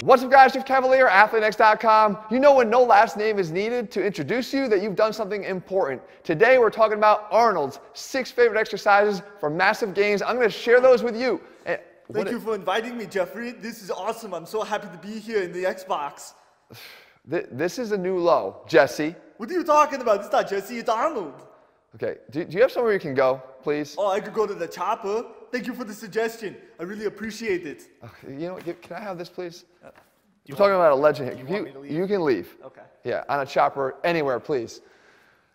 What's up guys, Jeff Cavalier, ATHLEAN-X.com. You know when no last name is needed to introduce you that you've done something important. Today we're talking about Arnold's 6 favorite exercises for massive gains. I'm going to share those with you. Thank you for inviting me, Jeffrey. This is awesome. I'm so happy to be here in the Xbox. This is a new low, Jesse. What are you talking about? It's not Jesse, it's Arnold. Okay, do you have somewhere you can go, please? Oh, I could go to the chopper. Thank you for the suggestion. I really appreciate it. You know what, can I have this, please? I'm talking about a legend here. You can leave. Okay. Yeah, on a chopper, anywhere, please.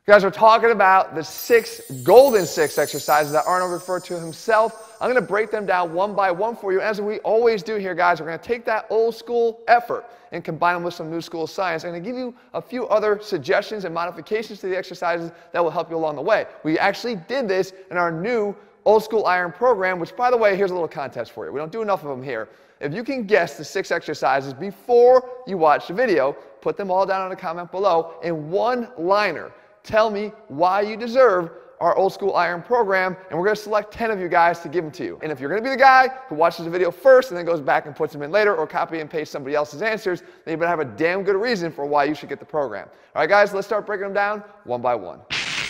Guys, we're talking about the 6 golden 6 exercises that Arnold referred to himself. I'm going to break them down one by one for you. As we always do here, guys, we're going to take that old school effort and combine them with some new school science. I'm going to give you a few other suggestions and modifications to the exercises that will help you along the way. We actually did this in our new old school iron program, which, by the way, here's a little contest for you. We don't do enough of them here. If you can guess the 6 exercises before you watch the video, put them all down in a comment below in one-liner. Tell me why you deserve our old school iron program, and we're going to select 10 of you guys to give them to you. And if you're going to be the guy who watches the video first and then goes back and puts them in later or copy and paste somebody else's answers, then you better have a damn good reason for why you should get the program. All right, guys, let's start breaking them down one by one.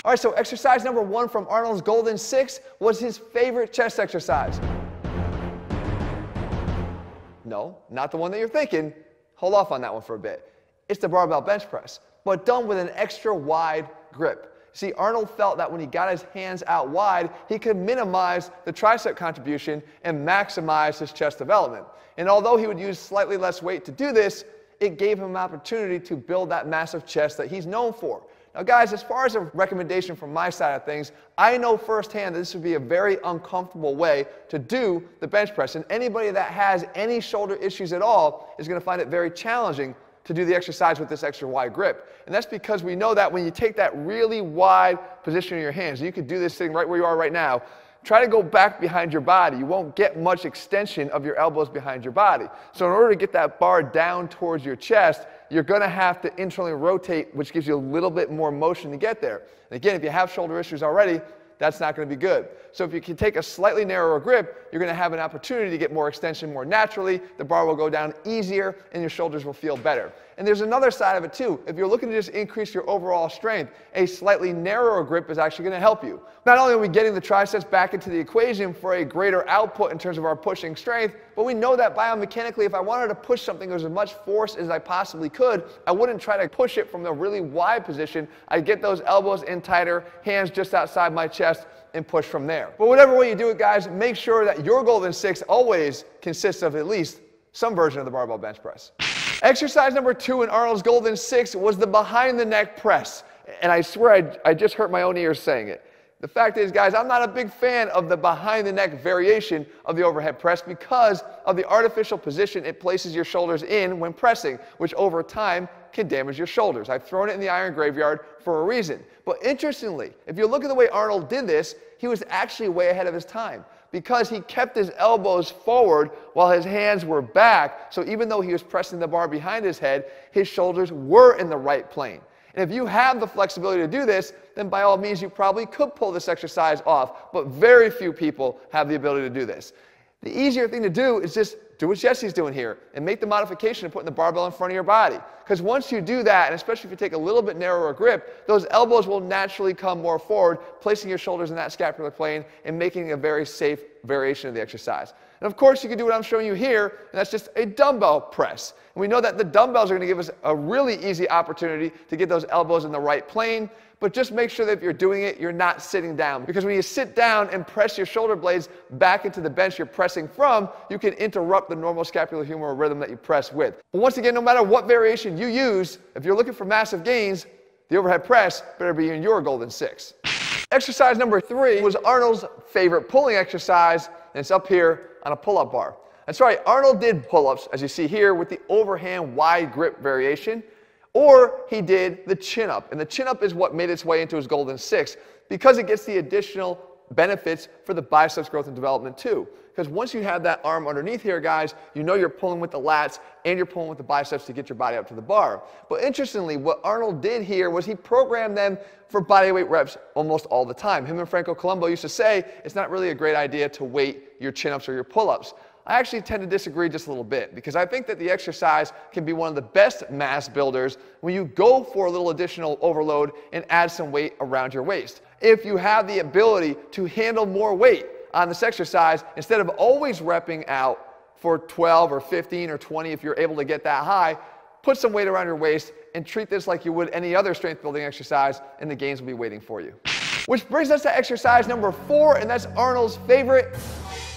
All right, so exercise number 1 from Arnold's Golden 6 was his favorite chest exercise. No, not the one that you're thinking. Hold off on that one for a bit. It's the barbell bench press, but done with an extra wide grip. See, Arnold felt that when he got his hands out wide, he could minimize the tricep contribution and maximize his chest development. And although he would use slightly less weight to do this, it gave him an opportunity to build that massive chest that he's known for. Now guys, as far as a recommendation from my side of things, I know firsthand that this would be a very uncomfortable way to do the bench press. And anybody that has any shoulder issues at all is going to find it very challenging to do the exercise with this extra wide grip. And that's because we know that when you take that really wide position in your hands, you could do this sitting right where you are right now, try to go back behind your body. You won't get much extension of your elbows behind your body. So in order to get that bar down towards your chest, you're going to have to internally rotate, which gives you a little bit more motion to get there. And again, if you have shoulder issues already, that's not going to be good. So if you can take a slightly narrower grip, you're going to have an opportunity to get more extension more naturally. The bar will go down easier and your shoulders will feel better. And there's another side of it too. If you're looking to just increase your overall strength, a slightly narrower grip is actually going to help you. Not only are we getting the triceps back into the equation for a greater output in terms of our pushing strength, but we know that biomechanically, if I wanted to push something with as much force as I possibly could, I wouldn't try to push it from the really wide position. I'd get those elbows in tighter, hands just outside my chest, and push from there. But whatever way you do it, guys, make sure that your Golden 6 always consists of at least some version of the barbell bench press. Exercise number 2 in Arnold's Golden 6 was the behind the neck press. And I swear I just hurt my own ears saying it. The fact is, guys, I'm not a big fan of the behind the neck variation of the overhead press because of the artificial position it places your shoulders in when pressing, which over time can damage your shoulders. I've thrown it in the iron graveyard for a reason. But interestingly, if you look at the way Arnold did this, he was actually way ahead of his time because he kept his elbows forward while his hands were back. So even though he was pressing the bar behind his head, his shoulders were in the right plane. And if you have the flexibility to do this, then by all means you probably could pull this exercise off, but very few people have the ability to do this. The easier thing to do is just do what Jesse's doing here and make the modification of putting the barbell in front of your body. Because once you do that, and especially if you take a little bit narrower grip, those elbows will naturally come more forward, placing your shoulders in that scapular plane and making a very safe variation of the exercise. And of course, you can do what I'm showing you here, and that's just a dumbbell press. And we know that the dumbbells are going to give us a really easy opportunity to get those elbows in the right plane, but just make sure that if you're doing it, you're not sitting down. Because when you sit down and press your shoulder blades back into the bench you're pressing from, you can interrupt the normal scapulohumeral rhythm that you press with. But once again, no matter what variation you use, if you're looking for massive gains, the overhead press better be in your Golden 6. Exercise number 3 was Arnold's favorite pulling exercise, and it's up here on a pull-up bar. That's right, Arnold did pull-ups, as you see here, with the overhand wide grip variation, or he did the chin-up. And the chin-up is what made its way into his Golden 6 because it gets the additional benefits for the biceps growth and development too. Because once you have that arm underneath here, guys, you know you're pulling with the lats and you're pulling with the biceps to get your body up to the bar. But interestingly, what Arnold did here was he programmed them for bodyweight reps almost all the time. Him and Franco Columbu used to say it's not really a great idea to weight your chin-ups or your pull-ups. I actually tend to disagree just a little bit because I think that the exercise can be one of the best mass builders when you go for a little additional overload and add some weight around your waist. If you have the ability to handle more weight on this exercise, instead of always repping out for 12 or 15 or 20 if you're able to get that high, put some weight around your waist and treat this like you would any other strength building exercise, and the gains will be waiting for you. Which brings us to exercise number 4, and that's Arnold's favorite.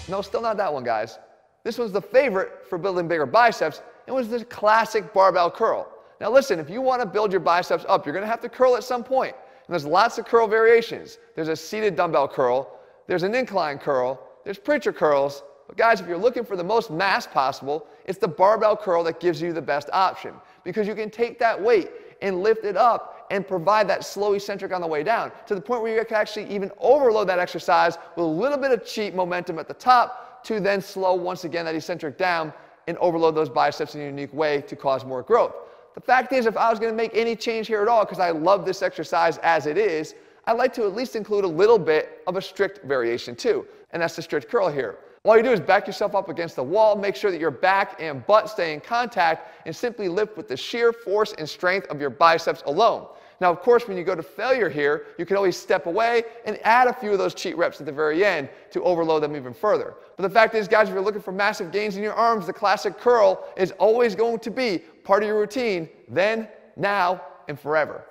No, still not that one, guys. This was the favorite for building bigger biceps. It was the classic barbell curl. Now listen, if you want to build your biceps up, you're going to have to curl at some point. And there's lots of curl variations. There's a seated dumbbell curl. There's an incline curl. There's preacher curls. But guys, if you're looking for the most mass possible, it's the barbell curl that gives you the best option, because you can take that weight and lift it up and provide that slow eccentric on the way down to the point where you can actually even overload that exercise with a little bit of cheap momentum at the top to then slow once again that eccentric down and overload those biceps in a unique way to cause more growth. The fact is, if I was going to make any change here at all, because I love this exercise as it is, I'd like to at least include a little bit of a strict variation too, and that's the strict curl here. All you do is back yourself up against the wall, make sure that your back and butt stay in contact, and simply lift with the sheer force and strength of your biceps alone. Now, of course, when you go to failure here, you can always step away and add a few of those cheat reps at the very end to overload them even further. But the fact is, guys, if you're looking for massive gains in your arms, the classic curl is always going to be part of your routine then, now, and forever.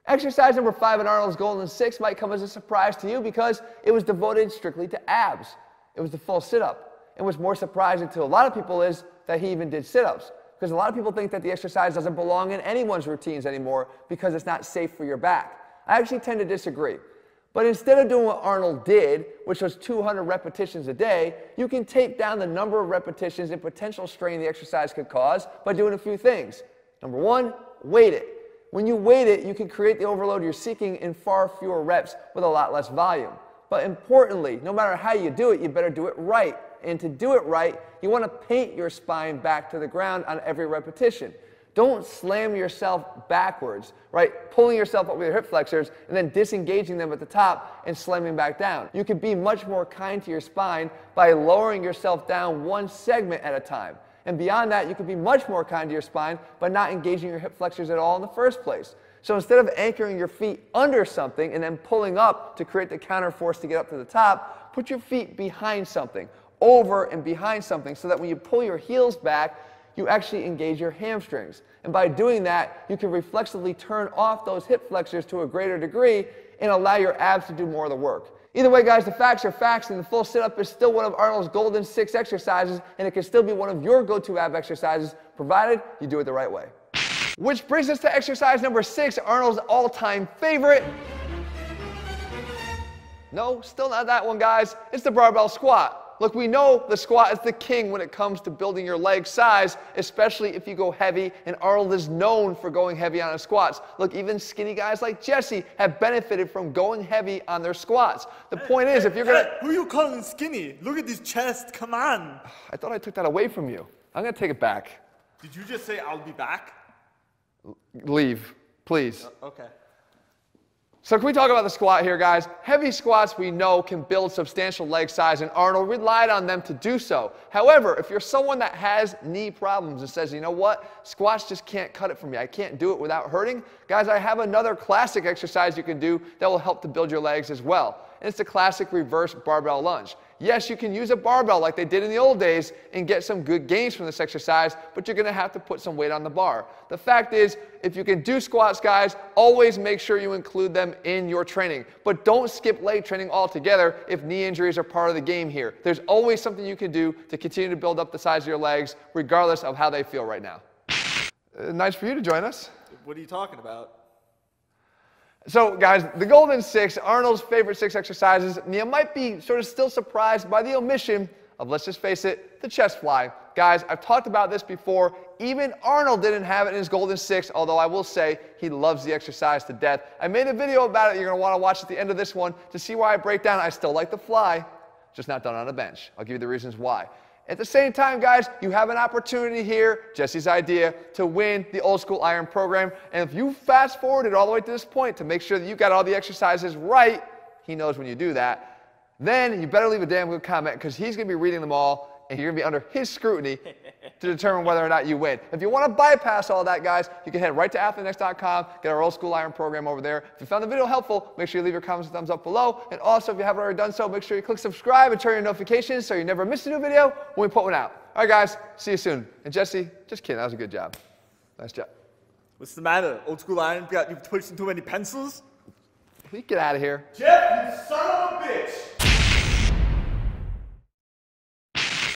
Exercise number 5 in Arnold's Golden 6 might come as a surprise to you because it was devoted strictly to abs. It was the full sit-up. And what's more surprising to a lot of people is that he even did sit-ups. Because a lot of people think that the exercise doesn't belong in anyone's routines anymore because it's not safe for your back. I actually tend to disagree. But instead of doing what Arnold did, which was 200 repetitions a day, you can take down the number of repetitions and potential strain the exercise could cause by doing a few things. Number 1, weight it. When you weight it, you can create the overload you're seeking in far fewer reps with a lot less volume. But importantly, no matter how you do it, you better do it right. And to do it right, you want to paint your spine back to the ground on every repetition. Don't slam yourself backwards, right? Pulling yourself up with your hip flexors and then disengaging them at the top and slamming back down. You can be much more kind to your spine by lowering yourself down one segment at a time. And beyond that, you can be much more kind to your spine by not engaging your hip flexors at all in the first place. So instead of anchoring your feet under something and then pulling up to create the counter force to get up to the top, put your feet behind something, over and behind something, so that when you pull your heels back, you actually engage your hamstrings. And by doing that, you can reflexively turn off those hip flexors to a greater degree and allow your abs to do more of the work. Either way, guys, the facts are facts, and the full sit-up is still one of Arnold's Golden 6 exercises, and it can still be one of your go-to ab exercises, provided you do it the right way. Which brings us to exercise number 6, Arnold's all-time favorite. No, still not that one, guys. It's the barbell squat. Look, we know the squat is the king when it comes to building your leg size, especially if you go heavy, and Arnold is known for going heavy on his squats. Look, even skinny guys like Jesse have benefited from going heavy on their squats. The point is, if you're going to... Who are you calling skinny? Look at this chest, come on. I thought I took that away from you. I'm going to take it back. Did you just say I'll be back? Leave, please. Okay. So can we talk about the squat here, guys? Heavy squats, we know, can build substantial leg size, and Arnold relied on them to do so. However, if you're someone that has knee problems and says, you know what, squats just can't cut it for me, I can't do it without hurting, guys, I have another classic exercise you can do that will help to build your legs as well. And it's the classic reverse barbell lunge. Yes, you can use a barbell like they did in the old days and get some good gains from this exercise, but you're going to have to put some weight on the bar. The fact is, if you can do squats, guys, always make sure you include them in your training. But don't skip leg training altogether if knee injuries are part of the game here. There's always something you can do to continue to build up the size of your legs, regardless of how they feel right now. Nice for you to join us. What are you talking about? So, guys, the Golden 6, Arnold's favorite 6 exercises, and you might be sort of still surprised by the omission of, let's just face it, the chest fly. Guys, I've talked about this before. Even Arnold didn't have it in his Golden 6, although I will say he loves the exercise to death. I made a video about it you're going to want to watch at the end of this one to see why I break down. I still like the fly, just not done on a bench. I'll give you the reasons why. At the same time, guys, you have an opportunity here, Jesse's idea, to win the Old School Iron program. And if you fast forwarded all the way to this point to make sure that you got all the exercises right, he knows when you do that, then you better leave a damn good comment because he's going to be reading them all and you're going to be under his scrutiny to determine whether or not you win. If you want to bypass all that, guys, you can head right to ATHLEAN-X.com, get our old school iron program over there. If you found the video helpful, make sure you leave your comments and thumbs up below. And also, if you haven't already done so, make sure you click subscribe and turn your notifications so you never miss a new video when we put one out. All right, guys, see you soon. And Jesse, just kidding, that was a good job. Nice job. What's the matter? Old school iron, you've pushed too many pencils? Can you get out of here? Jeff,